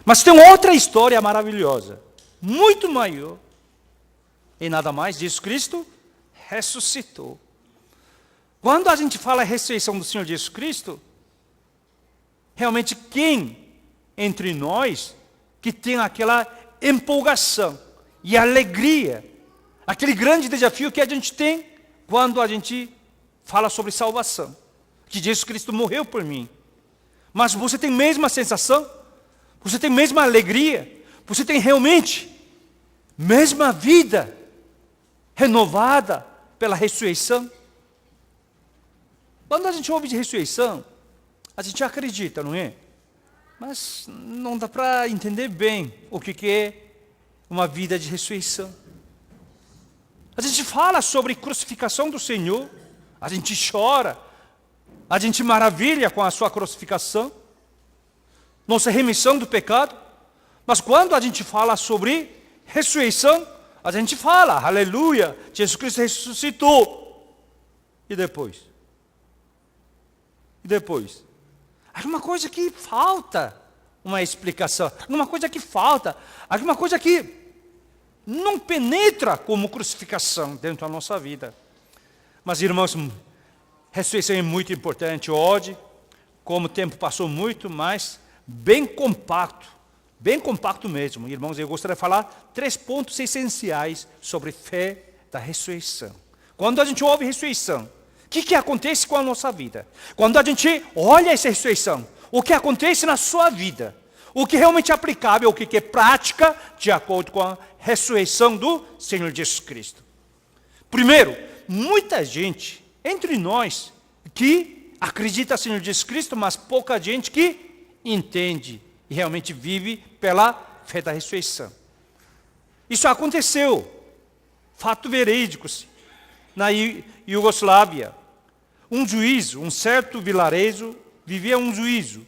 Mas tem outra história maravilhosa, muito maior. E nada mais, Jesus Cristo ressuscitou. Quando a gente fala a ressurreição do Senhor Jesus Cristo, realmente quem entre nós que tem aquela empolgação e alegria, aquele grande desafio que a gente tem quando a gente fala sobre salvação, que Jesus Cristo morreu por mim. Mas você tem a mesma sensação? Você tem a mesma alegria? Você tem realmente a mesma vida renovada pela ressurreição? Quando a gente ouve de ressurreição, a gente acredita, não é? Mas não dá para entender bem o que é uma vida de ressurreição. A gente fala sobre a crucificação do Senhor, a gente chora, a gente maravilha com a sua crucificação, nossa remissão do pecado, mas quando a gente fala sobre ressurreição, a gente fala, aleluia, Jesus Cristo ressuscitou. E depois? E depois? Alguma coisa que falta uma explicação, alguma coisa que falta, alguma coisa que não penetra como crucificação dentro da nossa vida. Mas, irmãos, ressurreição é muito importante. Hoje, como o tempo passou muito, mas bem compacto mesmo. Irmãos, eu gostaria de falar 3 pontos essenciais sobre fé da ressurreição. Quando a gente ouve ressurreição, o que acontece com a nossa vida? Quando a gente olha essa ressurreição, o que acontece na sua vida? O que realmente é aplicável, o que é prática, de acordo com a ressurreição do Senhor Jesus Cristo. Primeiro, muita gente entre nós que acredita no Senhor Jesus Cristo, mas pouca gente que entende e realmente vive pela fé da ressurreição. Isso aconteceu, fato verídico, na Iugoslávia. Um juiz, um certo vilarejo, vivia um juízo.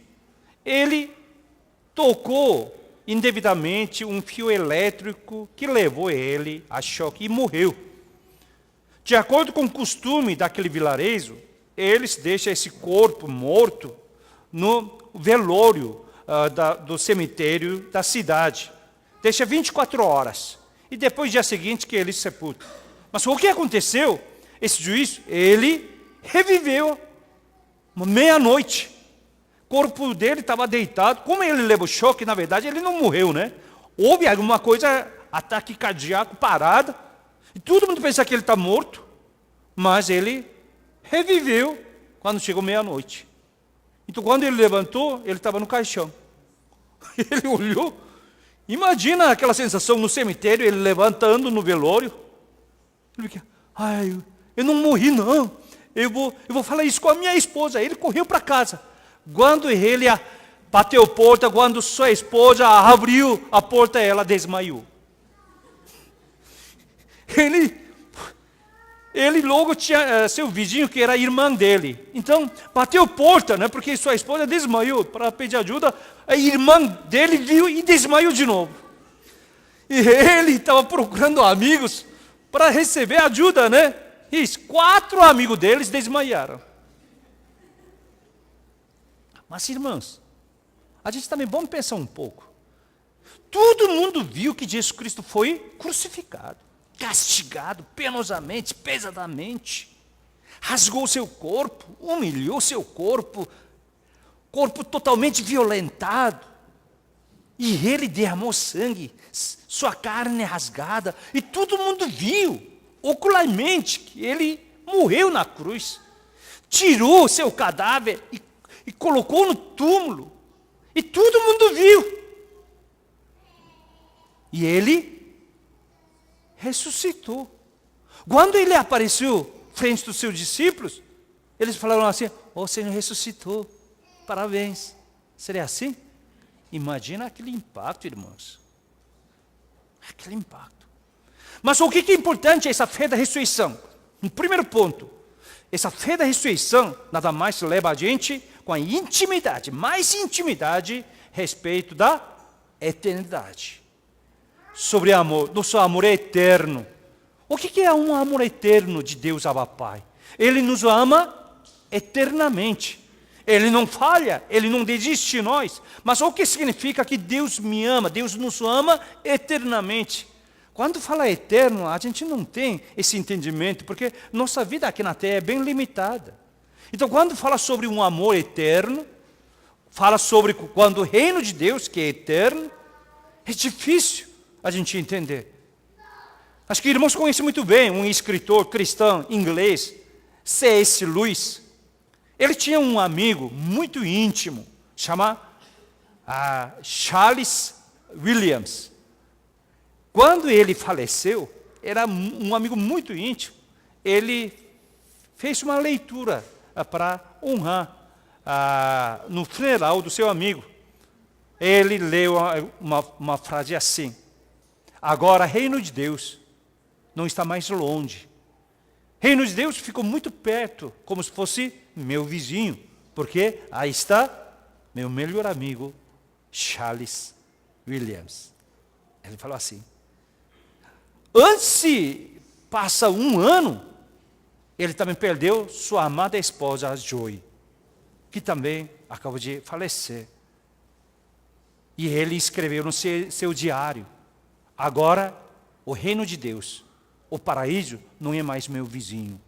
Ele tocou indevidamente um fio elétrico que levou ele a choque e morreu. De acordo com o costume daquele vilarejo, eles deixam esse corpo morto no velório do cemitério da cidade. Deixa 24 horas. E depois, no dia seguinte, que eles sepultam. Mas o que aconteceu? Esse juiz, ele reviveu meia-noite. O corpo dele estava deitado. Como ele levou choque, na verdade, ele não morreu, né? Houve alguma coisa, ataque cardíaco, parada. E todo mundo pensa que ele está morto. Mas ele reviveu quando chegou meia-noite. Então, quando ele levantou, ele estava no caixão. Ele olhou. Imagina aquela sensação no cemitério, ele levantando no velório. Ele fica, eu não morri, não. Eu vou falar isso com a minha esposa. Ele correu para casa. Quando ele bateu a porta, quando sua esposa abriu a porta, ela desmaiou. Ele logo tinha seu vizinho, que era a irmã dele. Então, bateu a porta, né, porque sua esposa desmaiou para pedir ajuda. A irmã dele viu e desmaiou de novo. E ele estava procurando amigos para receber ajuda, né? E 4 amigos deles desmaiaram. Mas, irmãos, a gente também vamos pensar um pouco. Todo mundo viu que Jesus Cristo foi crucificado, castigado penosamente, pesadamente, rasgou seu corpo, humilhou seu corpo totalmente violentado, e ele derramou sangue, sua carne rasgada, e todo mundo viu, ocularmente, que ele morreu na cruz, tirou seu cadáver e colocou no túmulo, e todo mundo viu, e ele ressuscitou. Quando ele apareceu frente dos seus discípulos, eles falaram assim, o Senhor ressuscitou, parabéns. Seria assim? Imagina aquele impacto, irmãos. Aquele impacto. Mas o que é importante é essa fé da ressurreição? No primeiro ponto, essa fé da ressurreição nada mais leva a gente com a intimidade, mais intimidade a respeito da eternidade. Sobre amor, nosso amor é eterno. O que é um amor eterno de Deus Abba Pai? Ele nos ama eternamente. Ele não falha, Ele não desiste de nós. Mas o que significa que Deus me ama? Deus nos ama eternamente. Quando fala eterno, a gente não tem esse entendimento, porque nossa vida aqui na Terra é bem limitada. Então, quando fala sobre um amor eterno, fala sobre quando o reino de Deus, que é eterno, é difícil a gente entender. Acho que irmãos conhecem muito bem um escritor cristão inglês, C.S. Lewis. Ele tinha um amigo muito íntimo, chama Charles Williams. Quando ele faleceu, era um amigo muito íntimo, ele fez uma leitura para honrar no funeral do seu amigo. Ele leu uma frase assim: agora, reino de Deus não está mais longe. Reino de Deus ficou muito perto, como se fosse meu vizinho, porque aí está meu melhor amigo, Charles Williams. Ele falou assim. Antes de passar um ano, ele também perdeu sua amada esposa, Joy, que também acabou de falecer. E ele escreveu no seu diário: agora, o reino de Deus, o paraíso, não é mais meu vizinho.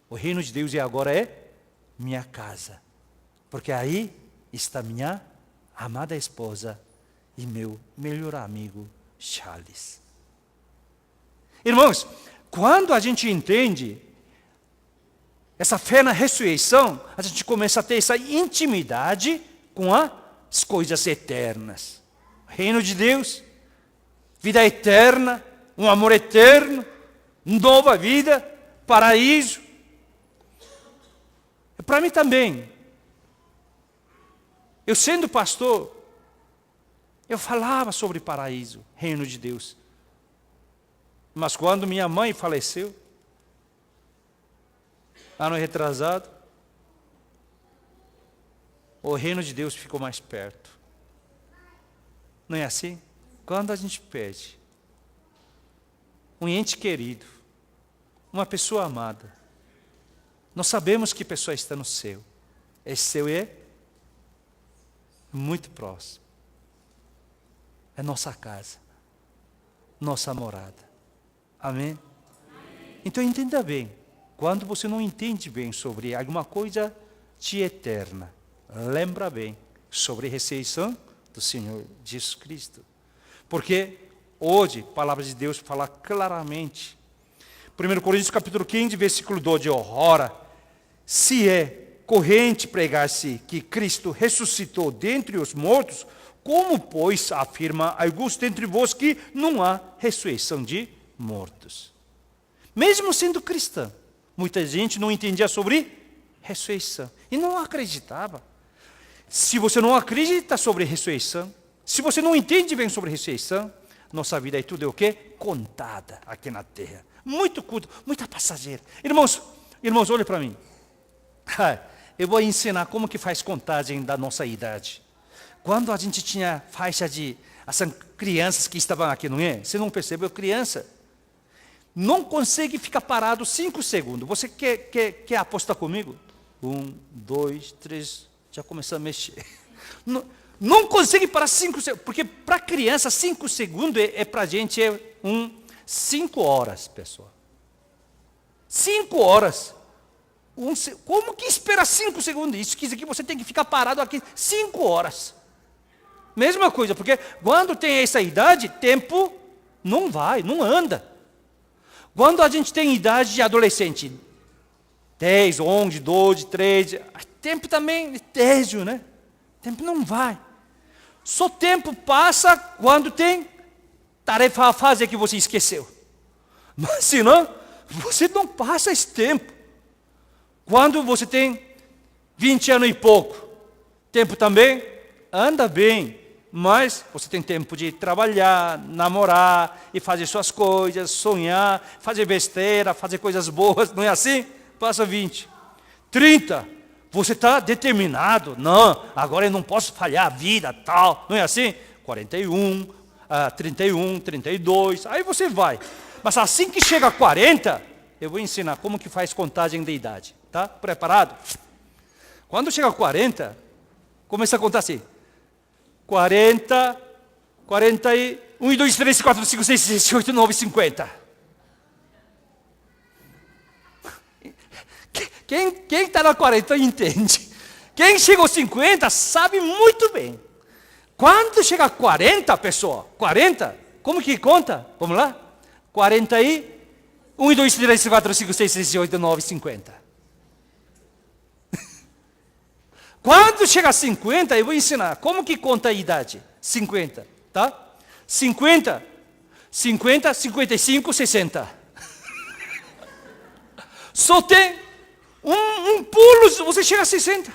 O reino de Deus agora é minha casa. Porque aí está minha amada esposa e meu melhor amigo, Charles. Irmãos, quando a gente entende essa fé na ressurreição, a gente começa a ter essa intimidade com as coisas eternas. Reino de Deus, vida eterna, um amor eterno, nova vida, paraíso. Para mim também, eu sendo pastor, eu falava sobre paraíso, reino de Deus. Mas quando minha mãe faleceu, ano retrasado, o reino de Deus ficou mais perto. Não é assim? Quando a gente pede um ente querido, uma pessoa amada, nós sabemos que a pessoa está no céu. Esse céu é muito próximo. É nossa casa, nossa morada. Amém? Então entenda bem, quando você não entende bem sobre alguma coisa de eterna, lembra bem sobre a ressurreição do Senhor Jesus Cristo. Porque hoje, a palavra de Deus fala claramente. 1 Coríntios capítulo 15, versículo 12, ora, se é corrente pregar-se que Cristo ressuscitou dentre os mortos, como, pois, afirma alguns dentre vós que não há ressurreição de mortos? Mesmo sendo cristã, muita gente não entendia sobre ressurreição e não acreditava. Se você não acredita sobre ressurreição, se você não entende bem sobre ressurreição, nossa vida é tudo o quê? Contada aqui na terra. Muito curto, muita passageira. Irmãos, olhem para mim. Eu vou ensinar como que faz contagem da nossa idade. Quando a gente tinha faixa de essas crianças que estavam aqui, não é? Você não percebeu? Criança não consegue ficar parado 5 segundos. Você quer apostar comigo? 1, 2, 3, já começou a mexer. Não consegue parar 5 segundos, porque para criança 5 segundos para a gente 5 horas, pessoal. 5 horas. Como que espera 5 segundos? Isso quer dizer que você tem que ficar parado aqui 5 horas. Mesma coisa, porque quando tem essa idade, tempo não vai, não anda. Quando a gente tem idade de adolescente, 10, 11, 12, 13, tempo também é tédio, né? Tempo não vai. Só tempo passa quando tem tarefa a fazer que você esqueceu. Mas senão, você não passa esse tempo. Quando você tem 20 anos e pouco, tempo também anda bem, mas você tem tempo de trabalhar, namorar e fazer suas coisas, sonhar, fazer besteira, fazer coisas boas, não é assim? Passa 20. 30, você está determinado, não, agora eu não posso falhar a vida, tal, não é assim? 41, 31, 32, aí você vai. Mas assim que chega a 40, eu vou ensinar como que faz contagem de idade, tá? Preparado? Quando chega a 40, começa a contar assim. 40, 1, 2, 3, 4, 5, 6, 7, 8, 9, 50. Quem está na 40 entende. Quem chegou a 50 sabe muito bem. Quando chega a 40, pessoal, 40, como que conta? Vamos lá? 40 e 1, 2, 3, 4, 5, 6, 7, 8, 9, 50. Quando chega a 50, eu vou ensinar como que conta a idade. 50, tá? 50, 55, 60. Só tem um pulo, você chega a 60.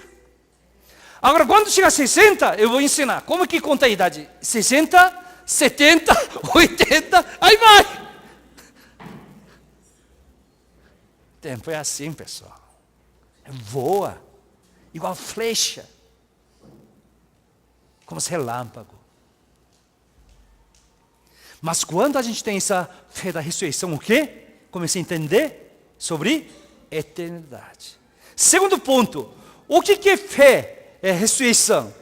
Agora, quando chega a 60, eu vou ensinar como que conta a idade. 60, 70, 80, aí vai. O tempo é assim, pessoal. Voa, igual flecha, como relâmpago. Mas quando a gente tem essa fé da ressurreição, o quê? Comecei a entender sobre eternidade. Segundo ponto, o que é fé? É ressurreição.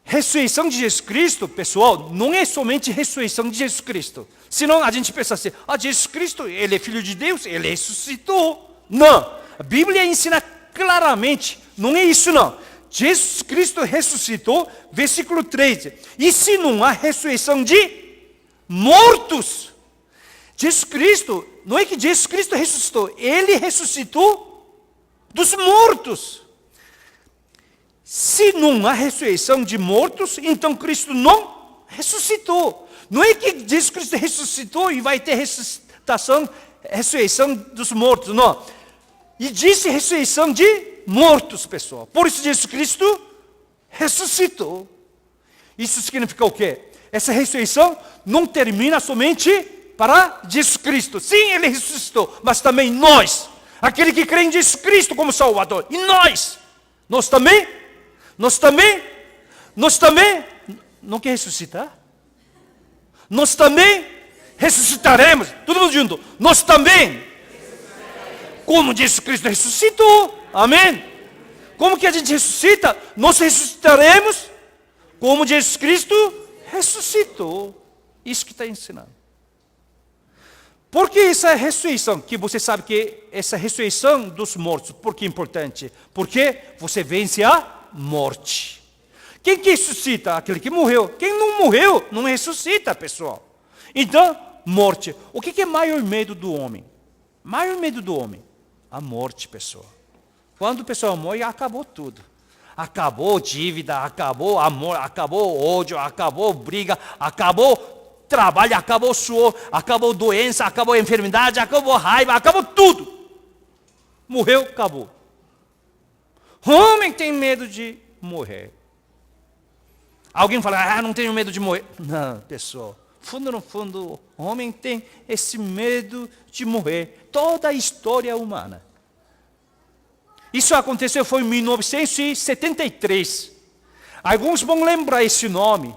Ressurreição de Jesus Cristo, pessoal, não é somente ressurreição de Jesus Cristo. Senão a gente pensa assim, Jesus Cristo, Ele é Filho de Deus, Ele ressuscitou. Não, a Bíblia ensina claramente, não é isso não. Jesus Cristo ressuscitou, versículo 13. E se não há ressurreição de mortos? Jesus Cristo, não é que Jesus Cristo ressuscitou, Ele ressuscitou dos mortos. Se não há ressurreição de mortos, então Cristo não ressuscitou. Não é que Jesus Cristo ressuscitou e vai ter ressurreição dos mortos, não. E disse ressurreição de mortos, pessoal. Por isso Jesus Cristo ressuscitou. Isso significa o quê? Essa ressurreição não termina somente para Jesus Cristo. Sim, Ele ressuscitou, mas também nós, aquele que crê em Jesus Cristo como Salvador. E nós também, não quer ressuscitar? Nós também ressuscitaremos, todo mundo junto. Nós também, como Jesus Cristo ressuscitou, amém? Como que a gente ressuscita? Nós ressuscitaremos como Jesus Cristo ressuscitou. Isso que está ensinando. Por que essa ressurreição? Que você sabe que essa ressurreição dos mortos, por que é importante? Porque você vence a morte. Quem que ressuscita? Aquele que morreu. Quem não morreu, não ressuscita, pessoal. Então, morte. O que é maior medo do homem? Maior medo do homem? A morte, pessoal. Quando o pessoal morre, acabou tudo. Acabou dívida, acabou amor, acabou ódio, acabou briga, acabou trabalho, acabou suor, acabou doença, acabou enfermidade, acabou raiva, acabou tudo. Morreu, acabou. Homem tem medo de morrer. Alguém fala, não tenho medo de morrer. Não, pessoal. Fundo no fundo, o homem tem esse medo de morrer. Toda a história humana. Isso aconteceu, foi em 1973. Alguns vão lembrar esse nome.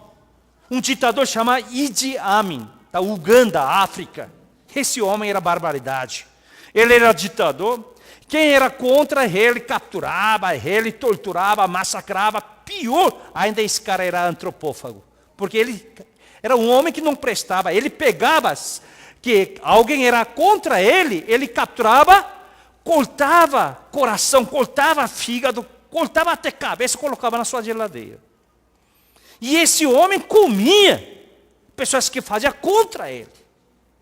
Um ditador chamado Idi Amin, da Uganda, África. Esse homem era barbaridade. Ele era ditador. Quem era contra ele capturava, ele torturava, massacrava. Pior, ainda esse cara era antropófago. Porque ele era um homem que não prestava. Ele pegava, que alguém era contra ele, ele capturava, cortava coração, cortava fígado, cortava até cabeça, colocava na sua geladeira. E esse homem comia pessoas que faziam contra ele.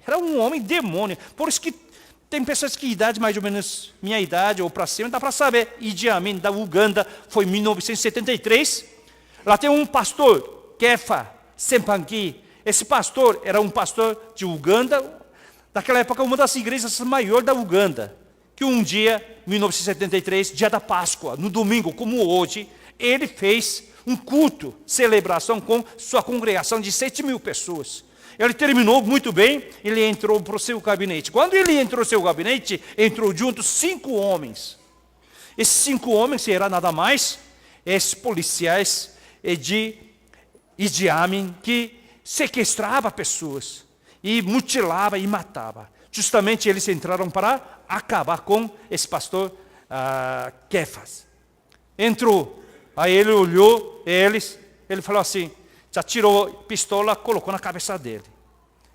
Era um homem demônio. Por isso que tem pessoas que idade mais ou menos minha idade ou para cima, dá para saber. Idi Amin, da Uganda, foi em 1973. Lá tem um pastor, Kefa Sempangi. Esse pastor era um pastor de Uganda, daquela época uma das igrejas maiores da Uganda. Que um dia, 1973, dia da Páscoa, no domingo, como hoje, ele fez um culto, celebração com sua congregação de 7.000 pessoas. Ele terminou muito bem, ele entrou para o seu gabinete. Quando ele entrou no seu gabinete, entrou junto 5 homens. Esses 5 homens eram nada mais, esses policiais de Idi Amin, que sequestrava pessoas, e mutilava e matava. Justamente eles entraram para acabar com esse pastor Kefas. Entrou. Aí ele olhou eles, ele falou assim, já tirou a pistola, colocou na cabeça dele.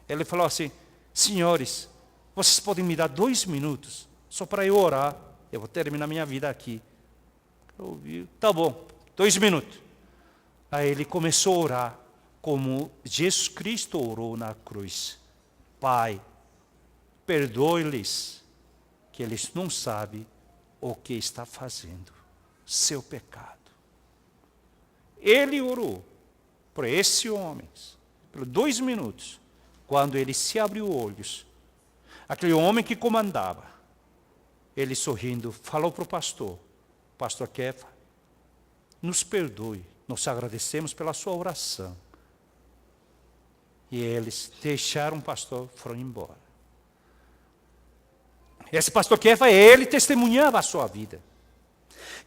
Ele falou assim, senhores, vocês podem me dar 2 minutos, só para eu orar, eu vou terminar minha vida aqui. Eu vi, tá bom, 2 minutos. Aí ele começou a orar, como Jesus Cristo orou na cruz. Pai, perdoe-lhes, que eles não sabem o que está fazendo, seu pecado. Ele orou por esses homens, por 2 minutos, quando ele se abriu os olhos. Aquele homem que comandava, ele sorrindo, falou para o pastor Kefa, nos perdoe, nós agradecemos pela sua oração. E eles deixaram o pastor, foram embora. Esse pastor Kefa, ele testemunhava a sua vida.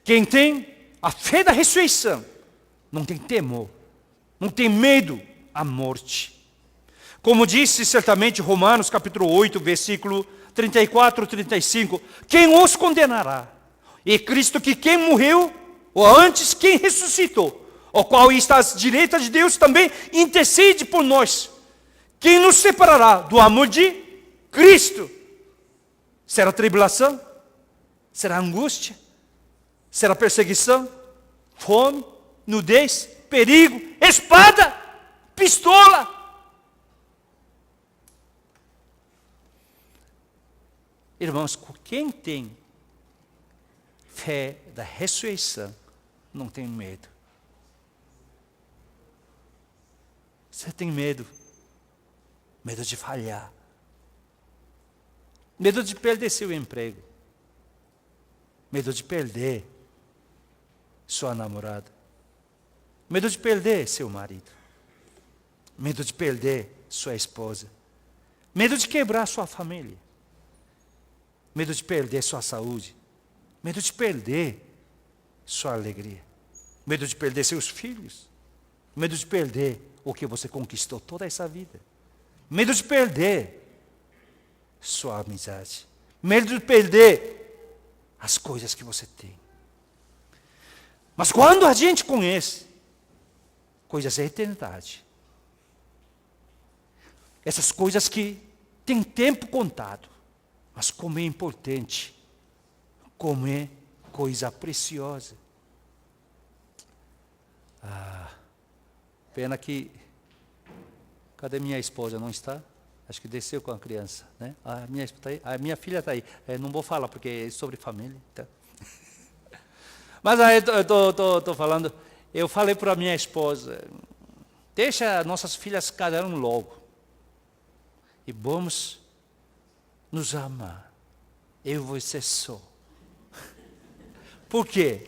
Quem tem a fé da ressurreição, não tem temor, não tem medo à morte. Como disse certamente Romanos capítulo 8, versículo 34 e 35, quem os condenará? E Cristo que quem morreu, ou antes quem ressuscitou, o qual está à direita de Deus também intercede por nós. Quem nos separará do amor de Cristo? Será tribulação? Será angústia? Será perseguição? Fome? Nudez? Perigo? Espada? Pistola? Irmãos, quem tem fé da ressurreição não tem medo. Você tem medo? Medo de falhar. Medo de perder seu emprego. Medo de perder sua namorada. Medo de perder seu marido. Medo de perder sua esposa. Medo de quebrar sua família. Medo de perder sua saúde. Medo de perder sua alegria. Medo de perder seus filhos. Medo de perder o que você conquistou toda essa vida. Medo de perder sua amizade. Medo de perder as coisas que você tem. Mas quando a gente conhece coisas da eternidade, essas coisas que têm tempo contado, mas como é importante, como é coisa preciosa. Pena que, cadê minha esposa? Não está? Acho que desceu com a criança, né? A minha filha está aí. Não vou falar porque é sobre família. Tá? Mas aí eu estou falando, eu falei para a minha esposa, deixa nossas filhas casarem logo. E vamos nos amar. Eu e você só. Por quê?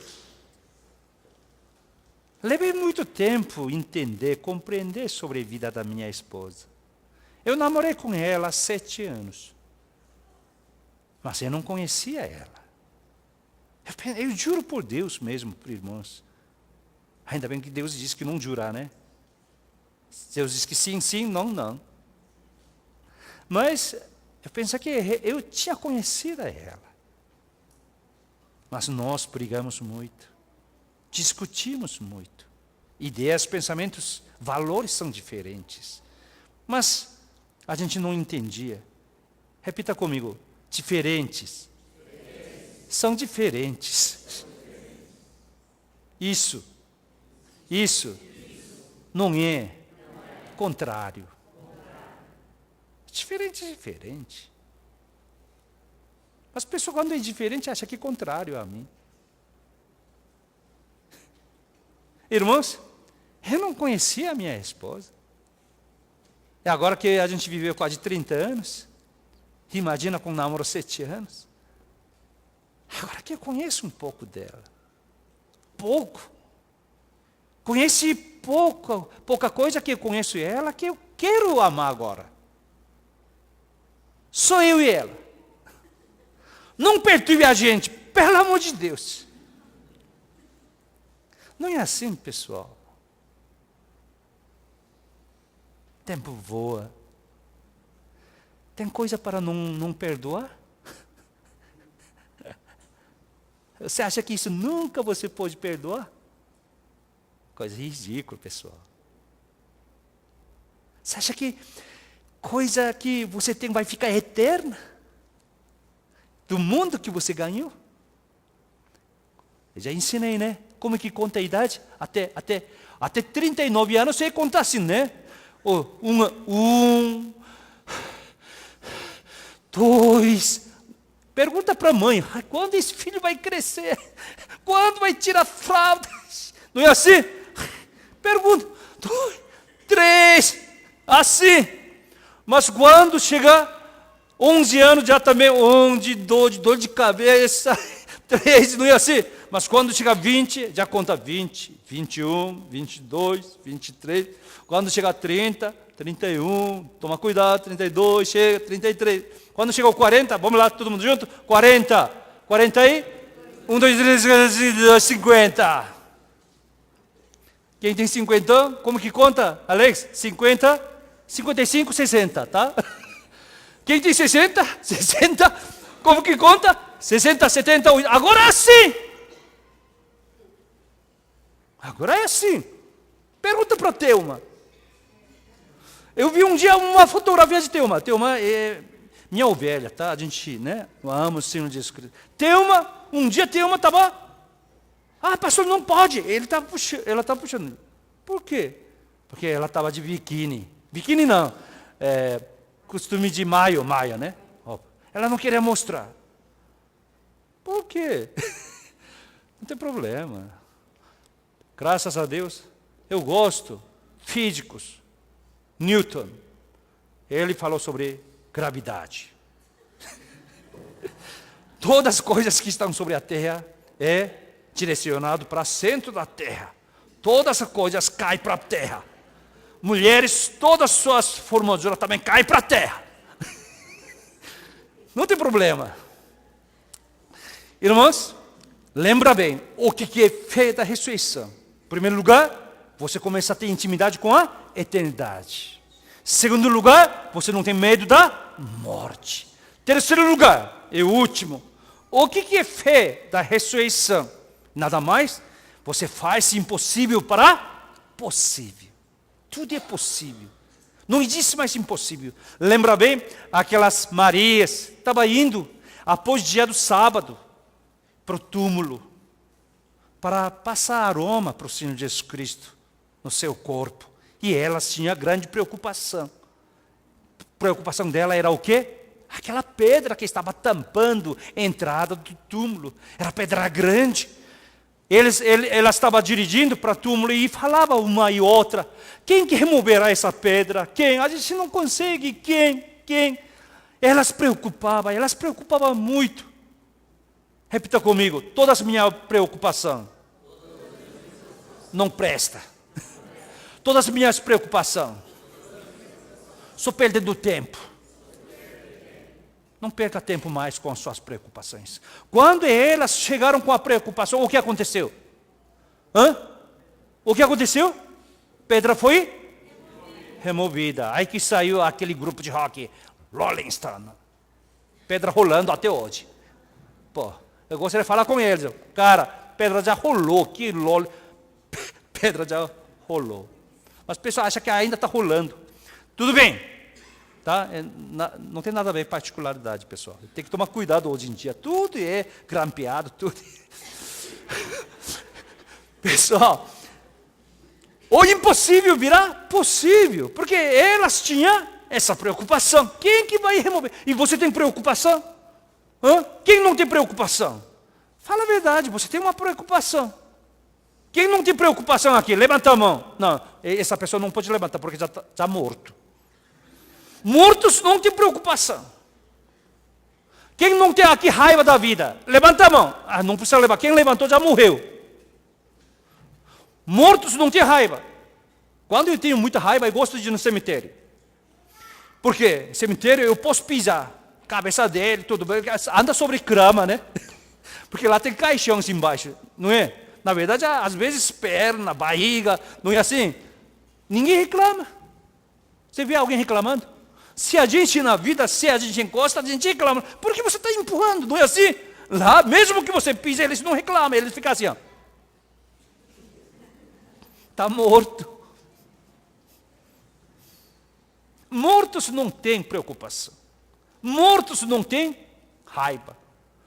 Levei muito tempo entender, compreender sobre a vida da minha esposa. Eu namorei com ela há 7 anos. Mas eu não conhecia ela. Eu juro por Deus mesmo, irmãos. Ainda bem que Deus diz que não jurar, né? Deus diz que sim, sim, não, não. Mas eu pensei que eu tinha conhecido ela. Mas nós brigamos muito. Discutimos muito. Ideias, pensamentos, valores são diferentes. Mas a gente não entendia. Repita comigo. Diferentes. São diferentes. Isso não é contrário. Diferente é diferente. As pessoas, quando é diferente, acham que é contrário a mim. Irmãos, eu não conhecia a minha esposa. E agora que a gente viveu quase 30 anos, imagina com um namoro 7 anos. Agora que eu conheço um pouco dela. Pouco. Conheci pouca coisa que eu conheço ela, que eu quero amar agora. Sou eu e ela. Não perturbe a gente, pelo amor de Deus. Não é assim, pessoal. O tempo voa. Tem coisa para não perdoar? Você acha que isso nunca você pode perdoar? Coisa ridícula, pessoal. Você acha que coisa que você tem vai ficar eterna? Do mundo que você ganhou? Eu já ensinei, né? Como que conta a idade? Até 39 anos você conta assim, né? Dois. Pergunta para a mãe, quando esse filho vai crescer? Quando vai tirar fraldas? Não é assim? Pergunta, 2, 3, assim. Mas quando chegar 11 anos, já também, 11, dor de cabeça, 13, não é assim? Mas quando chegar 20, já conta 20, 21, 22, 23. Quando chegar 30, 31, toma cuidado, 32, chega, 33. Quando chegar 40, vamos lá, todo mundo junto? 40, 40 aí? 1, 2, 3, 50. Quem tem 50, como que conta, Alex? 50, 55, 60, tá? Quem tem 60, 60, como que conta? 60, 70, 80. Agora sim! Agora é assim. Pergunta para a Thelma. Eu vi um dia uma fotografia de Thelma. Thelma é minha ovelha, tá? A gente, né? Eu amo o Senhor Jesus Cristo. Thelma, um dia Thelma estava... pastor, não pode. Ela estava puxando. Por quê? Porque ela estava de biquíni. Biquíni não. Costume de maia, né? Ela não queria mostrar. Por quê? Não tem problema. Graças a Deus, eu gosto. Físicos. Newton. Ele falou sobre gravidade. Todas as coisas que estão sobre a Terra é direcionado para o centro da Terra. Todas as coisas caem para a Terra. Mulheres, todas as suas formosuras também caem para a Terra. Não tem problema. Irmãos, lembra bem, o que é fé da ressurreição? Em primeiro lugar, você começa a ter intimidade com a eternidade. Segundo lugar, você não tem medo da morte. Terceiro lugar, e último, o que é fé da ressurreição? Nada mais, você faz impossível para possível. Tudo é possível. Não existe mais impossível. Lembra bem, aquelas Marias estavam indo, após o dia do sábado, para o túmulo, para passar aroma para o Senhor Jesus Cristo no seu corpo. E elas tinham grande preocupação. A preocupação dela era o quê? Aquela pedra que estava tampando a entrada do túmulo. Era pedra grande. Ela estava dirigindo para o túmulo e falava uma e outra. Quem que removerá essa pedra? Quem? A gente não consegue. Quem? Elas preocupavam muito. Repita comigo, todas as minhas preocupações não presta. Todas as minhas preocupações. Só perdendo tempo. Não perca tempo mais com as suas preocupações. Quando elas chegaram com a preocupação, o que aconteceu? O que aconteceu? Pedra foi removida. Aí que saiu aquele grupo de rock, Rolling Stone. Pedra rolando até hoje. Eu gostaria de falar com eles. Cara, pedra já rolou. Que lol. Pedra já rolou. Mas o pessoal acha que ainda está rolando. Tudo bem. Tá? Não tem nada a ver com particularidade, pessoal. Tem que tomar cuidado hoje em dia. Tudo é grampeado, tudo. Pessoal, o impossível virá possível. Porque elas tinham essa preocupação. Quem que vai remover? E você tem preocupação? Quem não tem preocupação? Fala a verdade, você tem uma preocupação. Quem não tem preocupação aqui? Levanta a mão. Não, essa pessoa não pode levantar porque já está morto. Mortos não tem preocupação. Quem não tem aqui raiva da vida? Levanta a mão. Não precisa levar. Quem levantou já morreu. Mortos não tem raiva. Quando eu tenho muita raiva, eu gosto de ir no cemitério. Por quê? Cemitério eu posso pisar. Cabeça dele, tudo bem. Anda sobre grama, né? Porque lá tem caixões embaixo, não é? Na verdade, às vezes perna, barriga, não é assim? Ninguém reclama. Você vê alguém reclamando? Se a gente na vida, se a gente encosta, a gente reclama. Por que você está empurrando? Não é assim? Lá, mesmo que você pise, eles não reclamam, eles ficam assim, ó. Está morto. Mortos não têm preocupação. Mortos não têm raiva.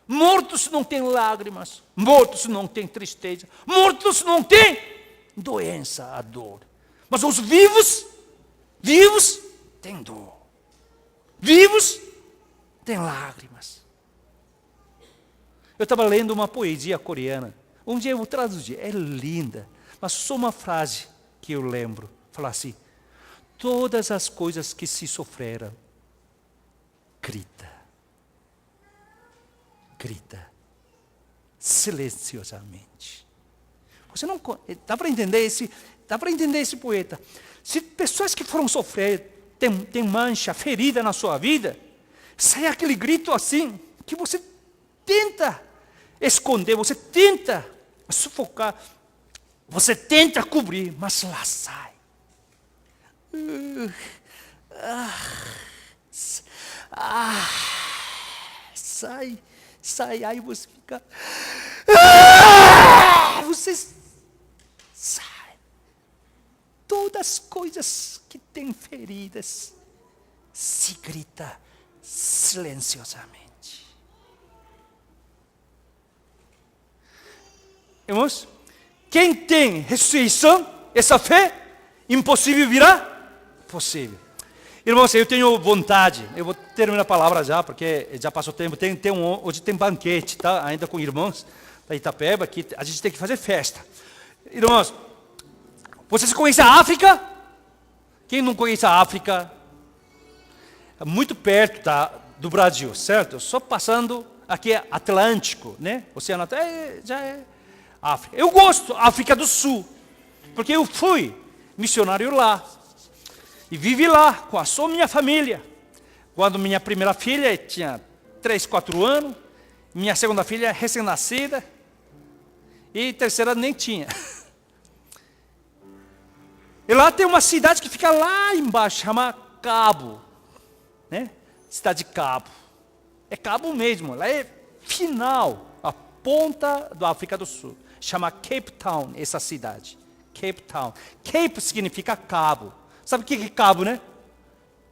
Mortos não têm lágrimas. Mortos não têm tristeza. Mortos não têm doença, a dor. Mas os vivos têm dor. Vivos têm lágrimas. Eu estava lendo uma poesia coreana. Um dia eu vou traduzir. É linda. Mas só uma frase que eu lembro. Fala assim. Todas as coisas que se sofreram, grita. Grita. Silenciosamente. Você não... Dá para entender esse poeta. Se pessoas que foram sofrer, tem mancha, ferida na sua vida, sai aquele grito assim, que você tenta esconder, você tenta sufocar, você tenta cobrir, mas lá sai. Sai, aí você fica. Você sai. Todas as coisas que têm feridas se grita silenciosamente. Irmãos, quem tem ressurreição, essa fé, impossível virá possível. Irmãos, eu tenho vontade, eu vou terminar a palavra já, porque já passou tempo, hoje tem banquete, tá? Ainda com irmãos da Itapeba, que a gente tem que fazer festa. Irmãos, vocês conhecem a África? Quem não conhece a África? É muito perto do Brasil, certo? Só passando aqui é Atlântico, né? Oceano Atlântico, já é África. Eu gosto da África do Sul, porque eu fui missionário lá. E vivi lá com a sua minha família. Quando minha primeira filha tinha 3, 4 anos, minha segunda filha recém-nascida, e terceira nem tinha. E lá tem uma cidade que fica lá embaixo, chama Cabo, né? Cidade de Cabo. É Cabo mesmo, lá é final, a ponta da África do Sul. Chama Cape Town, essa cidade. Cape Town. Cape significa cabo. Sabe o que é cabo, né?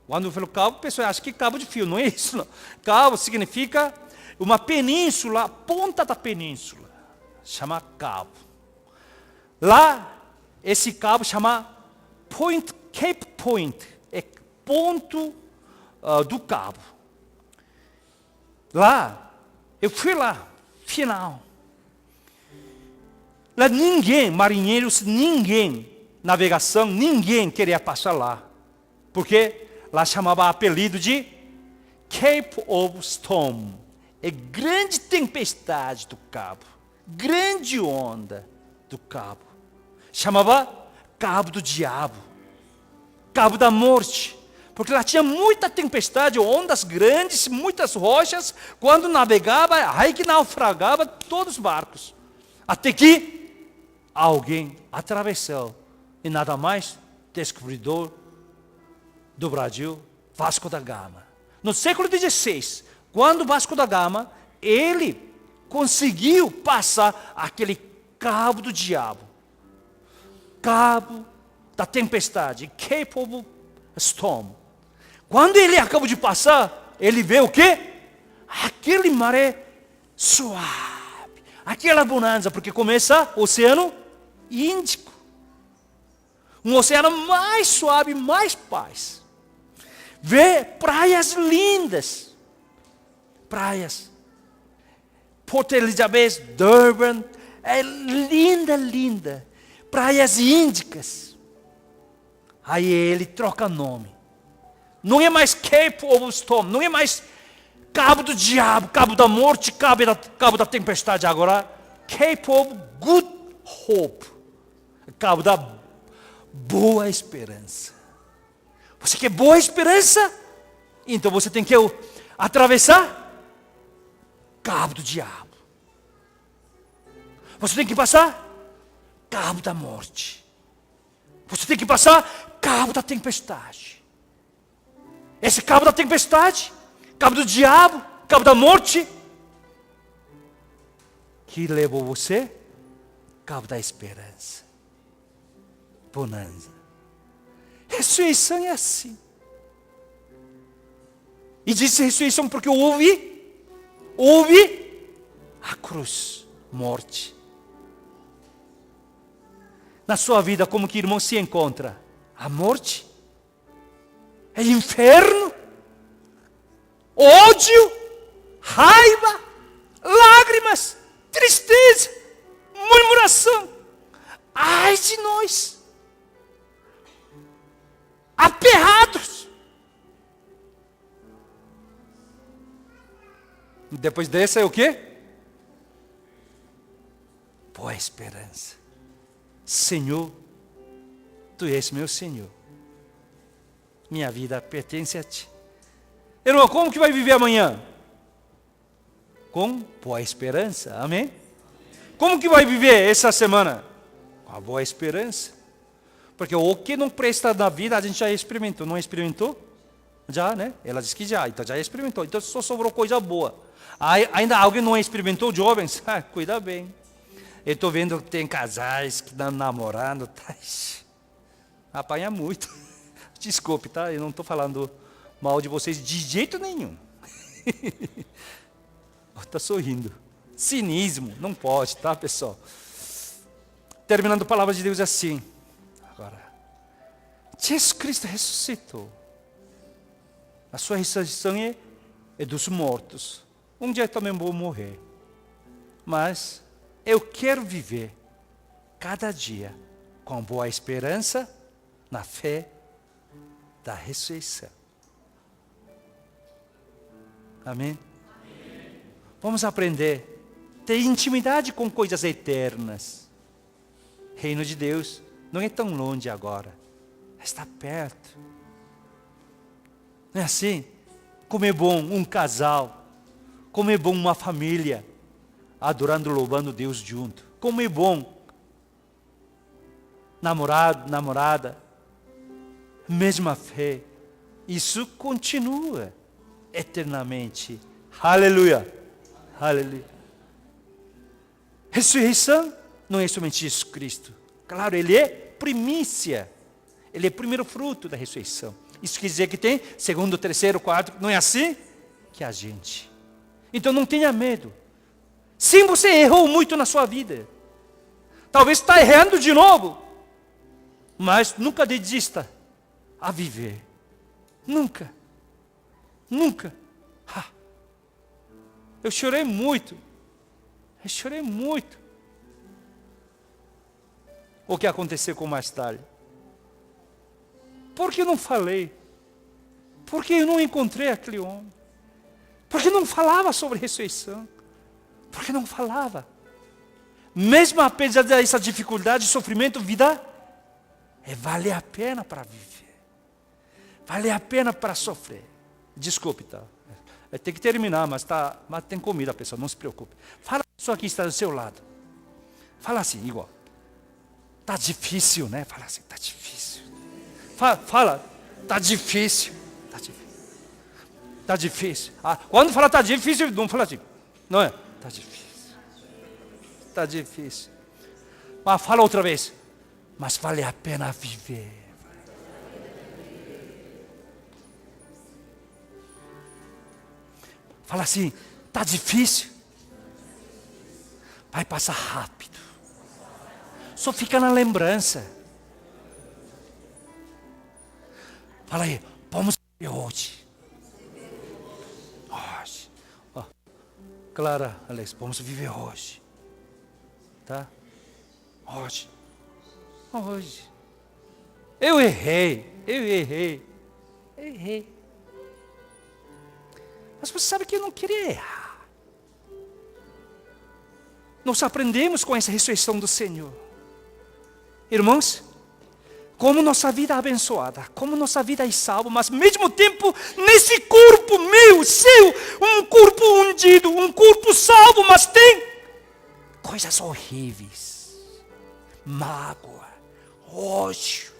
Quando eu falo cabo, a pessoa acha que cabo de fio, não é isso, não. Cabo significa uma península, a ponta da península. Chama cabo. Lá, esse cabo chama Point, Cape Point. É ponto do cabo. Lá, eu fui lá, final. Lá ninguém, marinheiros, ninguém, navegação, ninguém queria passar lá. Porque lá chamava apelido de Cape of Storm. É grande tempestade do cabo. Grande onda do cabo. Chamava Cabo do Diabo. Cabo da Morte. Porque lá tinha muita tempestade, ondas grandes, muitas rochas. Quando navegava, aí que naufragava todos os barcos. Até que alguém atravessou. E nada mais, descobridor do Brasil, Vasco da Gama. No século XVI, quando Vasco da Gama, ele conseguiu passar aquele cabo do diabo. Cabo da tempestade, Cape of Storm. Quando ele acabou de passar, ele vê o quê? Aquele maré suave, aquela bonança, porque começa o Oceano Índico. Um oceano mais suave, mais paz. Vê praias lindas. Praias. Port Elizabeth, Durban. É linda, linda. Praias índicas. Aí ele troca nome. Não é mais Cape of Storm. Não é mais Cabo do Diabo, Cabo da Morte, Cabo da Tempestade. Agora, Cape of Good Hope. Cabo da Boa Esperança. Você quer boa esperança? Então você tem que atravessar Cabo do Diabo. Você tem que passar Cabo da Morte. Você tem que passar Cabo da Tempestade. Esse Cabo da Tempestade, Cabo do Diabo, Cabo da Morte, que levou você? Cabo da esperança. Bonança. Ressurreição é assim. E diz ressurreição porque houve a cruz, morte. Na sua vida, como que irmão se encontra? A morte? É inferno? Ódio? Raiva? Lágrimas? Tristeza? Murmuração? Ai de nós! Aperrados! Depois dessa é o quê? Boa esperança. Senhor, Tu és meu Senhor. Minha vida pertence a Ti. Irmão, como que vai viver amanhã? Com boa esperança, amém? Como que vai viver essa semana? Com a boa esperança. Porque o que não presta na vida a gente já experimentou. Não experimentou? Já, né? Ela disse que já, então já experimentou. Então só sobrou coisa boa. Ainda alguém não experimentou, jovens? Cuida bem. Eu estou vendo que tem casais que estão namorando. Apanha muito. Desculpe, tá? Eu não estou falando mal de vocês de jeito nenhum. Está sorrindo. Cinismo, não pode, tá, pessoal? Terminando a palavra de Deus assim. Agora, Jesus Cristo ressuscitou. A sua ressurreição é dos mortos. Um dia eu também vou morrer. Mas eu quero viver cada dia com boa esperança na fé da ressurreição. Amém? Vamos aprender a ter intimidade com coisas eternas. Reino de Deus não é tão longe agora, está perto. Não é assim? Como é bom um casal, como é bom uma família, adorando, louvando Deus junto. Como é bom namorado, namorada, mesma fé. Isso continua eternamente. Aleluia. Aleluia. Ressurreição não é somente Jesus Cristo. Claro, Ele é primícia. Ele é o primeiro fruto da ressurreição. Isso quer dizer que tem segundo, terceiro, quarto. Não é assim? Que a gente. Então não tenha medo. Sim, você errou muito na sua vida. Talvez está errando de novo. Mas nunca desista a viver. Nunca. Nunca. Eu chorei muito. Eu chorei muito. O que aconteceu com mais tarde? Por que eu não falei? Por que eu não encontrei aquele homem? Por que não falava sobre ressurreição? Por que não falava? Mesmo apesar dessa dificuldade, sofrimento, vida, vale a pena para viver. Vale a pena para sofrer. Desculpe, tá? Tem que terminar, mas tem comida, pessoal, não se preocupe. Fala a pessoa que está do seu lado. Fala assim, igual. Tá difícil, né? Fala assim, tá difícil. Fala, tá difícil. Tá difícil. Tá difícil. Quando fala tá difícil, não fala assim. Não é? Tá difícil. Tá difícil. Mas fala outra vez. Mas vale a pena viver. Fala assim, tá difícil. Vai passar rápido. Só fica na lembrança. Fala aí, vamos viver hoje. Hoje. Clara, Alex, vamos viver hoje. Tá? Hoje. Hoje. Eu errei. Mas você sabe que eu não queria errar. Nós aprendemos com essa ressurreição do Senhor. Irmãos, como nossa vida é abençoada, como nossa vida é salva, mas ao mesmo tempo, nesse corpo meu, seu, um corpo ungido, um corpo salvo, mas tem coisas horríveis, mágoa, ódio.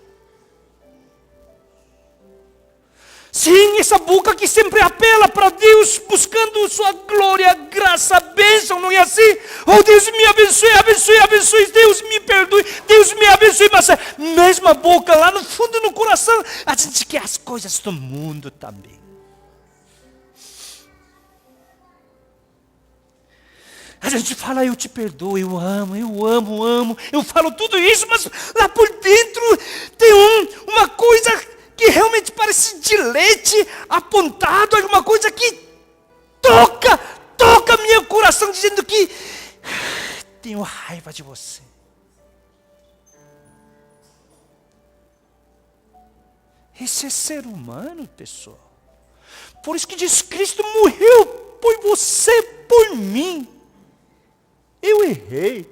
Sim, essa boca que sempre apela para Deus, buscando sua glória, graça, bênção, não é assim? Oh, Deus me abençoe, abençoe, abençoe, Deus me perdoe, Deus me abençoe, mas a mesma boca lá no fundo do coração, a gente quer as coisas do mundo também. A gente fala, eu te perdoo, eu amo, eu falo tudo isso, mas lá por dentro tem uma coisa que realmente parece de leite apontado, alguma coisa que toca meu coração, dizendo que tenho raiva de você. Esse é ser humano, pessoal. Por isso que diz, Cristo morreu por você, por mim. Eu errei.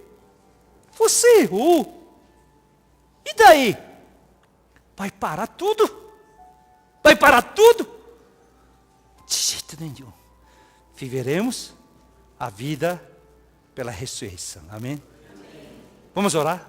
Você errou. E daí? Vai parar tudo? Vai parar tudo? De jeito nenhum. Viveremos a vida pela ressurreição. Amém? Vamos orar?